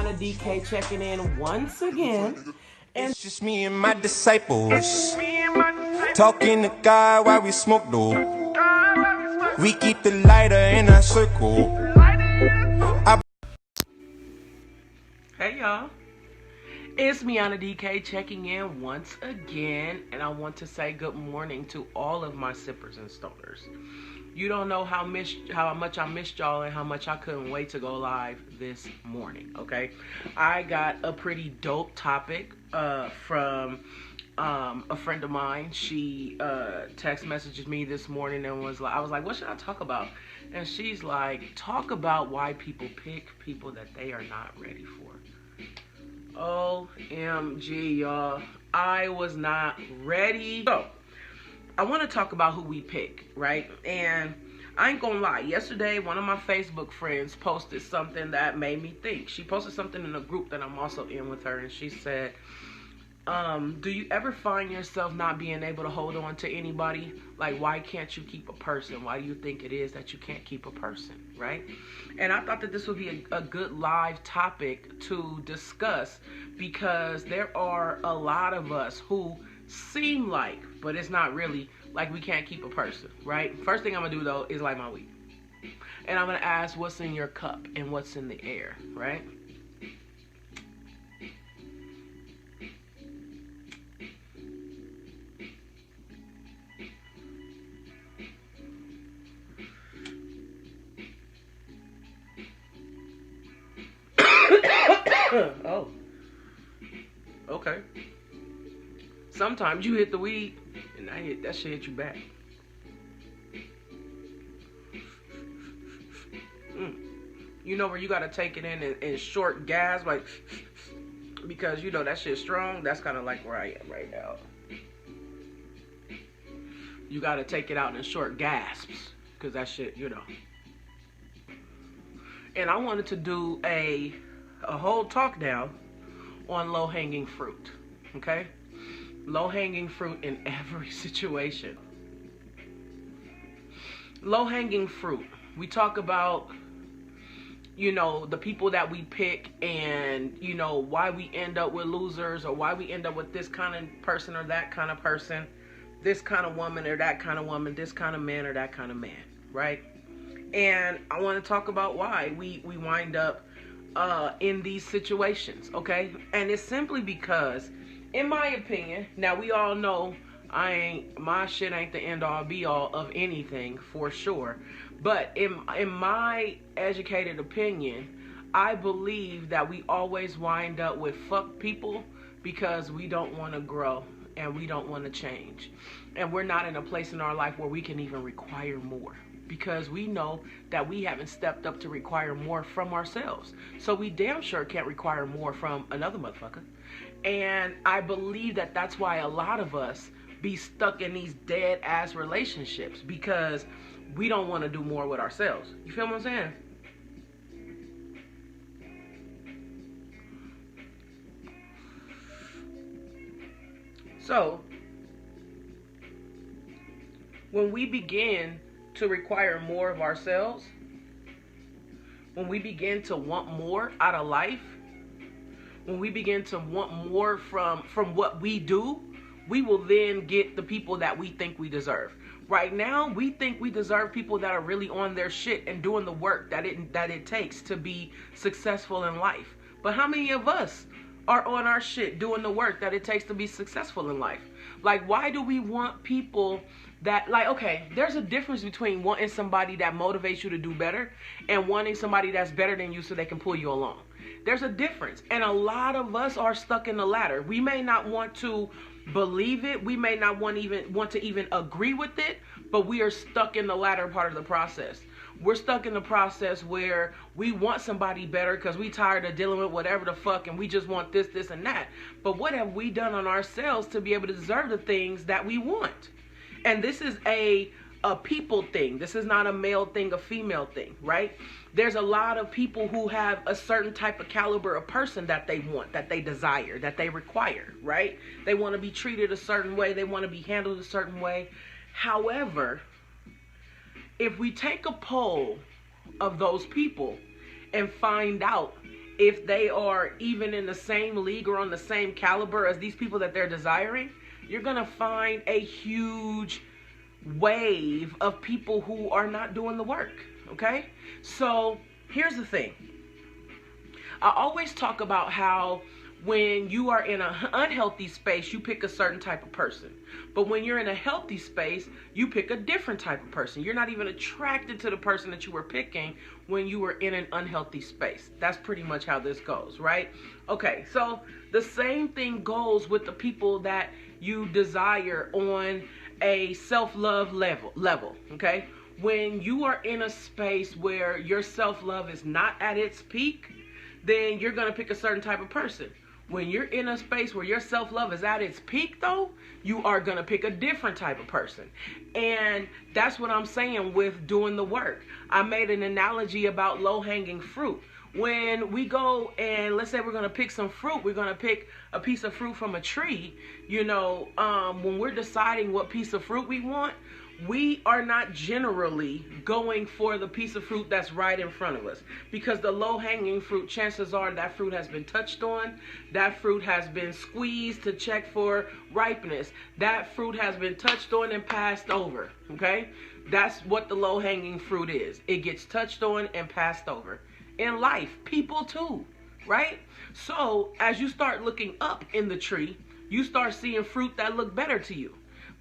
Miana DK checking in once again. And it's just me and my disciples. Talking to God while we smoke dope. We keep the lighter in our circle. Hey y'all, it's Miana DK checking in once again, and I want to say good morning to all of my sippers and stoners. You don't know how much I missed y'all and how much I couldn't wait to go live this morning, okay? I got a pretty dope topic from a friend of mine. She text messages me this morning and I was like, what should I talk about? And she's like, talk about why people pick people that they are not ready for. OMG, y'all. I was not ready. So, I want to talk about who we pick, right? And I ain't gonna lie. Yesterday, one of my Facebook friends posted something that made me think. She posted something in a group that I'm also in with her, and she said, do you ever find yourself not being able to hold on to anybody? Like, why can't you keep a person? Why do you think it is that you can't keep a person, right? And I thought that this would be a good live topic to discuss, because there are a lot of us who seem like, but it's not really, like we can't keep a person, right? First thing I'm gonna do though is light my weed. And I'm gonna ask what's in your cup and what's in the air, right? Oh, okay. Sometimes you hit the weed, and that shit hit you back. You know where you gotta take it in short gasps, like, because you know that shit's strong. That's kind of like where I am right now. You gotta take it out in short gasps, because that shit, you know. And I wanted to do a whole talk down on low-hanging fruit, okay? Low-hanging fruit in every situation. Low-hanging fruit. We talk about, you know, the people that we pick, and, you know, why we end up with losers, or why we end up with this kind of person or that kind of person, this kind of woman or that kind of woman, this kind of man or that kind of man, right? And I want to talk about why we wind up in these situations, okay? And it's simply because, in my opinion, now we all know my shit ain't the end all be all of anything, for sure. But in my educated opinion, I believe that we always wind up with fuck people because we don't want to grow and we don't want to change. And we're not in a place in our life where we can even require more, because we know that we haven't stepped up to require more from ourselves. So we damn sure can't require more from another motherfucker. And I believe that that's why a lot of us be stuck in these dead ass relationships, because we don't want to do more with ourselves. You feel what I'm saying? So when we begin to require more of ourselves, when we begin to want more out of life, when we begin to want more from what we do, we will then get the people that we think we deserve. Right now, we think we deserve people that are really on their shit and doing the work that it takes to be successful in life. But how many of us are on our shit doing the work that it takes to be successful in life? Like, why do we want people that, like, okay, there's a difference between wanting somebody that motivates you to do better and wanting somebody that's better than you so they can pull you along. There's a difference. And a lot of us are stuck in the latter. We may not want to believe it. We may not want to even agree with it, but we are stuck in the latter part of the process. We're stuck in the process where we want somebody better because we tired of dealing with whatever the fuck, and we just want this, this, and that. But what have we done on ourselves to be able to deserve the things that we want? And this is a people thing. This is not a male thing, a female thing, right? There's a lot of people who have a certain type of caliber of person that they want, that they desire, that they require, right? They want to be treated a certain way. They want to be handled a certain way. However, if we take a poll of those people and find out if they are even in the same league or on the same caliber as these people that they're desiring, you're going to find a huge wave of people who are not doing the work. Okay? So here's the thing. I always talk about how when you are in an unhealthy space, you pick a certain type of person. But when you're in a healthy space, you pick a different type of person. You're not even attracted to the person that you were picking when you were in an unhealthy space. That's pretty much how this goes, right? Okay, so the same thing goes with the people that you desire on a self-love level, okay? When you are in a space where your self-love is not at its peak, then you're going to pick a certain type of person. When you're in a space where your self-love is at its peak, though, you are going to pick a different type of person. And that's what I'm saying with doing the work. I made an analogy about low-hanging fruit. When we go and let's say we're going to pick some fruit, we're going to pick a piece of fruit from a tree, when we're deciding what piece of fruit we want, we are not generally going for the piece of fruit that's right in front of us, because the low-hanging fruit, chances are that fruit has been touched on, that fruit has been squeezed to check for ripeness, that fruit has been touched on and passed over, okay? That's what the low-hanging fruit is. It gets touched on and passed over. In life, people too, right? So as you start looking up in the tree, you start seeing fruit that look better to you.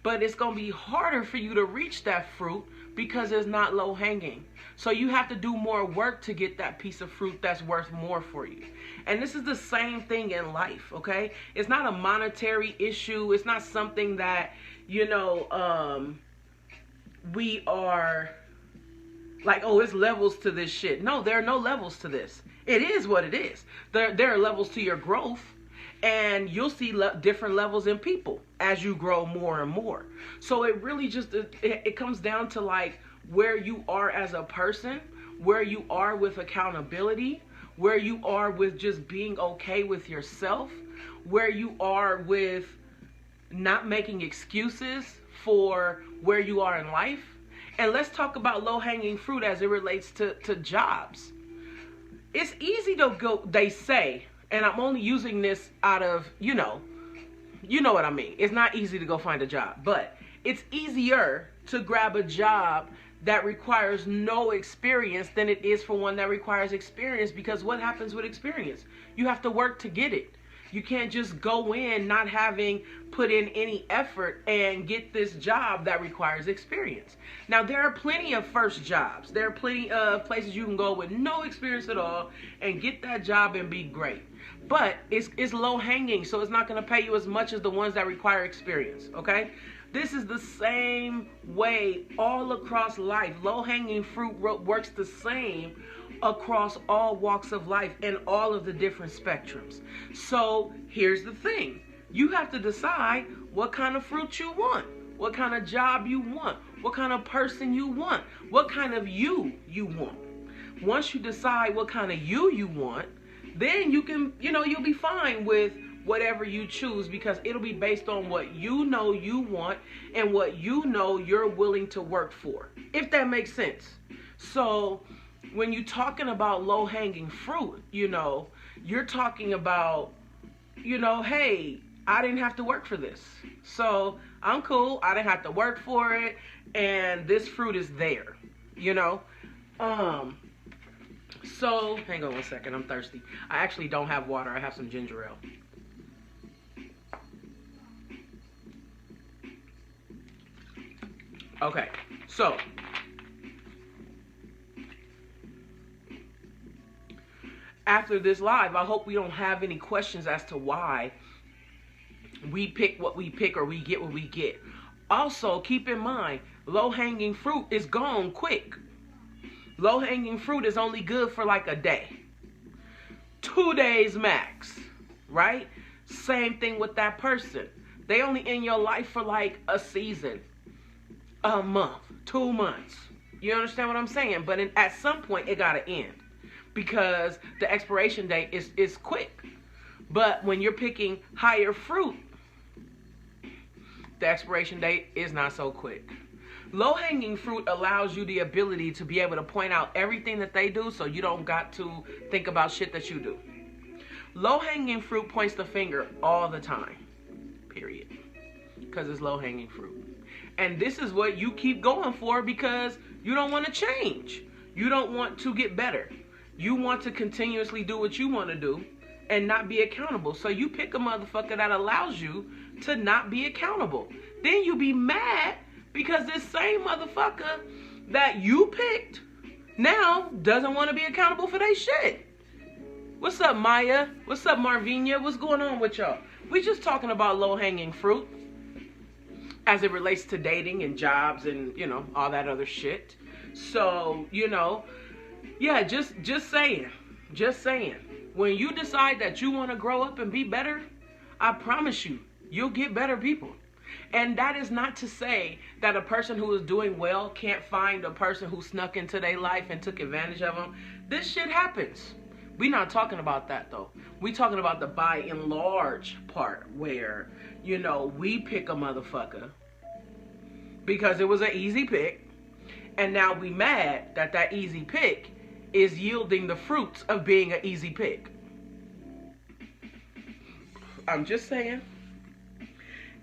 But it's going to be harder for you to reach that fruit because it's not low hanging. So you have to do more work to get that piece of fruit that's worth more for you. And this is the same thing in life, okay? It's not a monetary issue. It's not something that, we are like, oh, it's levels to this shit. No, there are no levels to this. It is what it is. There are levels to your growth. And you'll see different levels in people as you grow more and more. So it really just, it comes down to like where you are as a person, where you are with accountability, where you are with just being okay with yourself, where you are with not making excuses for where you are in life. And let's talk about low-hanging fruit as it relates to jobs. It's easy to go, they say, and I'm only using this out of, you know what I mean. It's not easy to go find a job, but it's easier to grab a job that requires no experience than it is for one that requires experience, because what happens with experience? You have to work to get it. You can't just go in not having put in any effort and get this job that requires experience. Now, there are plenty of first jobs. There are plenty of places you can go with no experience at all and get that job and be great. But it's low hanging, so it's not going to pay you as much as the ones that require experience, okay? This is the same way all across life. Low hanging fruit works the same across all walks of life and all of the different spectrums. So here's the thing. You have to decide what kind of fruit you want, what kind of job you want, what kind of person you want, what kind of you want. Once you decide what kind of you want, then you can, you'll be fine with whatever you choose, because it'll be based on what you know you want and what you know you're willing to work for, if that makes sense. So when you're talking about low-hanging fruit, you're talking about, hey, I didn't have to work for this. So I'm cool. I didn't have to work for it. And this fruit is there, So hang on one second. I'm thirsty. I actually don't have water. I have some ginger ale. Okay. So after this live, I hope we don't have any questions as to why we pick what we pick or we get what we get. Also, keep in mind, low-hanging fruit is gone quick. Low-hanging fruit is only good for like a day. 2 days max, right? Same thing with that person. They only in your life for like a season, a month, 2 months. You understand what I'm saying? But at some point, it got to end, because the expiration date is quick. But when you're picking higher fruit, the expiration date is not so quick. Low-hanging fruit allows you the ability to be able to point out everything that they do so you don't got to think about shit that you do. Low-hanging fruit points the finger all the time, period, because it's low-hanging fruit. And this is what you keep going for because you don't want to change. You don't want to get better. You want to continuously do what you want to do and not be accountable. So you pick a motherfucker that allows you to not be accountable. Then you be mad because this same motherfucker that you picked now doesn't want to be accountable for their shit. What's up, Maya? What's up, Marvinia? What's going on with y'all? We just talking about low-hanging fruit as it relates to dating and jobs and, you know, all that other shit. So, you know, yeah, just saying. Just saying. When you decide that you want to grow up and be better, I promise you, you'll get better people. And that is not to say that a person who is doing well can't find a person who snuck into their life and took advantage of them. This shit happens. We're not talking about that, though. We're talking about the by and large part where, you know, we pick a motherfucker because it was an easy pick. And now we mad that that easy pick is yielding the fruits of being an easy pick. I'm just saying.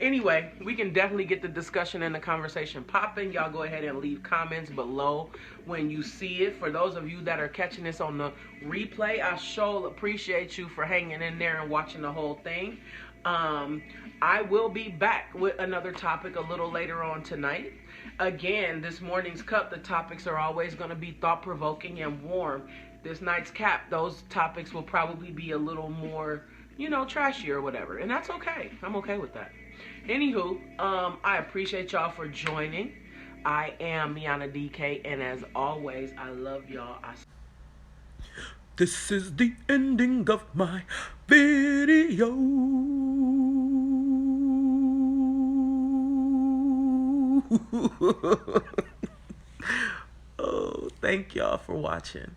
Anyway, we can definitely get the discussion and the conversation popping. Y'all go ahead and leave comments below when you see it. For those of you that are catching this on the replay, I sure appreciate you for hanging in there and watching the whole thing. I will be back with another topic a little later on tonight. Again, this morning's cup, the topics are always going to be thought-provoking and warm. This night's cap, those topics will probably be a little more, you know, trashy or whatever. And that's okay. I'm okay with that. Anywho, I appreciate y'all for joining. I am Miana DK, and as always, I love y'all. This is the ending of my video. Oh, thank y'all for watching.